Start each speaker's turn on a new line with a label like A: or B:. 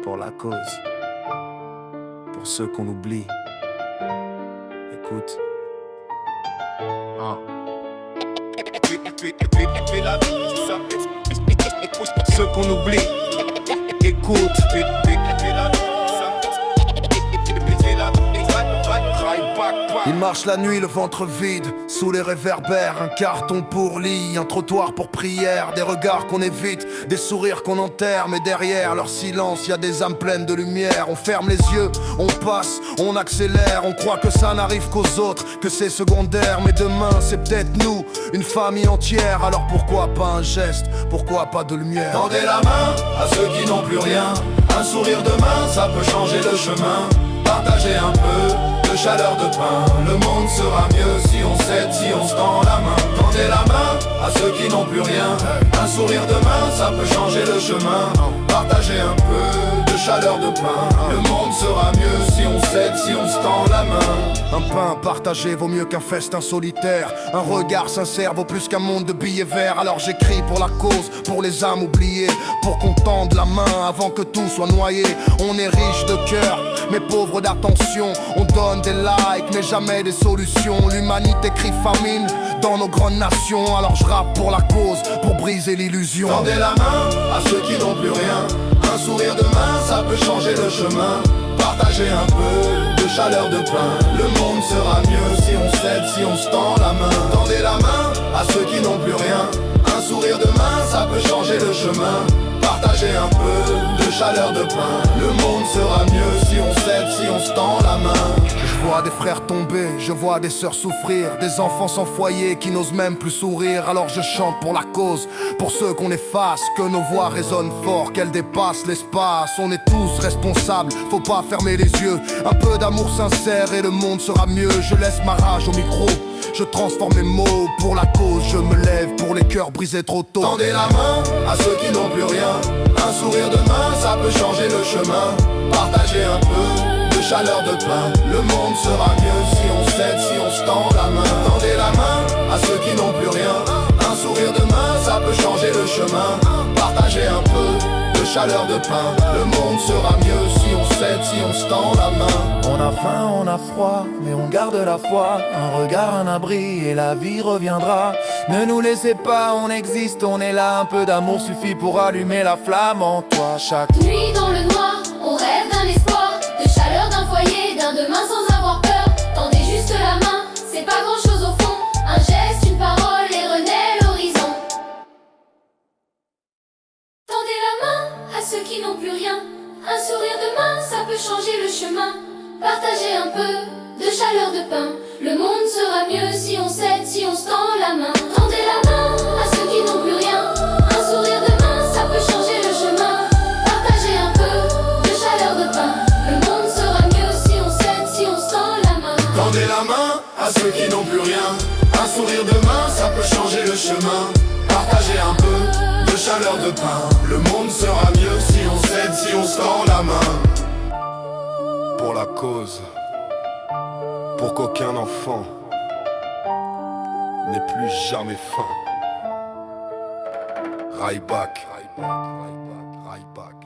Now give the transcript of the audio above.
A: pour la cause, pour ceux qu'on oublie. Écoute. Ah. Ceux qu'on oublie. Écoute. Il marche la nuit, le ventre vide, sous les réverbères, un carton pour lit, un trottoir pour prière, des regards qu'on évite, des sourires qu'on enterre, mais derrière leur silence, y a des âmes pleines de lumière. On ferme les yeux, on passe, on accélère, on croit que ça n'arrive qu'aux autres, que c'est secondaire, mais demain c'est peut-être nous, une famille entière. Alors pourquoi pas un geste, pourquoi pas de lumière?
B: Tendez la main à ceux qui n'ont plus rien, un sourire demain, ça peut changer le chemin. Partagez un peu de chaleur de pain, le monde sera mieux si on s'aide, si on se tend la main. Tendez la main à ceux qui n'ont plus rien, un sourire demain, ça peut changer le chemin. Partagez un peu de chaleur de pain, le monde sera mieux si on s'aide, si on se tend la main.
A: Un pain partagé vaut mieux qu'un festin solitaire, un regard sincère vaut plus qu'un monde de billets verts. Alors j'écris pour la cause, pour les âmes oubliées, pour qu'on tende la main avant que tout soit noyé. On est riche de cœur, mais pauvre d'attention. On donne des likes, mais jamais des solutions. L'humanité crie famine dans nos grandes nations. Alors je rappe pour la cause, pour briser l'illusion.
B: Tendez la main à ceux qui n'ont plus rien, un sourire demain, ça peut changer le chemin. Partagez un peu de chaleur de pain, le monde sera mieux si on s'aide, si on se tend la main. Tendez la main à ceux qui n'ont plus rien, un sourire demain, ça peut changer le chemin. Partagez un peu de chaleur de pain, le monde sera mieux si on s'aide, si on se tend la main.
A: Je vois des frères tomber, je vois des sœurs souffrir, des enfants sans foyer qui n'osent même plus sourire. Alors je chante pour la cause, pour ceux qu'on efface, que nos voix résonnent fort, qu'elles dépassent l'espace. On est tous responsables, faut pas fermer les yeux. Un peu d'amour sincère et le monde sera mieux. Je laisse ma rage au micro, je transforme mes mots pour la cause. Je me lève pour les cœurs brisés trop tôt.
B: Tendez la main à ceux qui n'ont plus rien, un sourire demain, ça peut changer le chemin. Partagez un peu de chaleur de pain, le monde sera mieux si on s'aide, si on se tend la main. Tendez la main à ceux qui n'ont plus rien, un sourire demain, ça peut changer le chemin. Partagez un peu de chaleur de pain, le monde sera mieux si on s'aide, si on se tend la main.
C: On a faim, on a froid, mais on garde la foi. Un regard, un abri et la vie reviendra. Ne nous laissez pas, on existe, on est là. Un peu d'amour suffit pour allumer la flamme en toi. Chaque
D: nuit dans le noir, on rêve d'un espoir, de chaleur d'un foyer, d'un demain sans avoir peur. Tendez juste la main, c'est pas grand chose au fond. Un geste, une parole et renaît l'horizon. Tendez la main à ceux qui n'ont plus rien, un sourire demain, ça peut changer le chemin. Partagez un peu de chaleur de pain, le monde sera mieux si on s'aide, si on se tend la main. Tendez la main à ceux qui n'ont plus rien, un sourire demain, ça peut changer le chemin. Partagez un peu de chaleur de pain, le monde sera mieux si on s'aide, si on se tend la main.
B: Tendez la main à ceux qui n'ont plus rien, un sourire demain, ça peut changer le chemin. Partagez un peu de chaleur de pain, le monde sera mieux si on s'aide, si on se tend la main.
A: Pour la cause, pour qu'aucun enfant n'ait plus jamais faim. Right back, right back, right back, right back.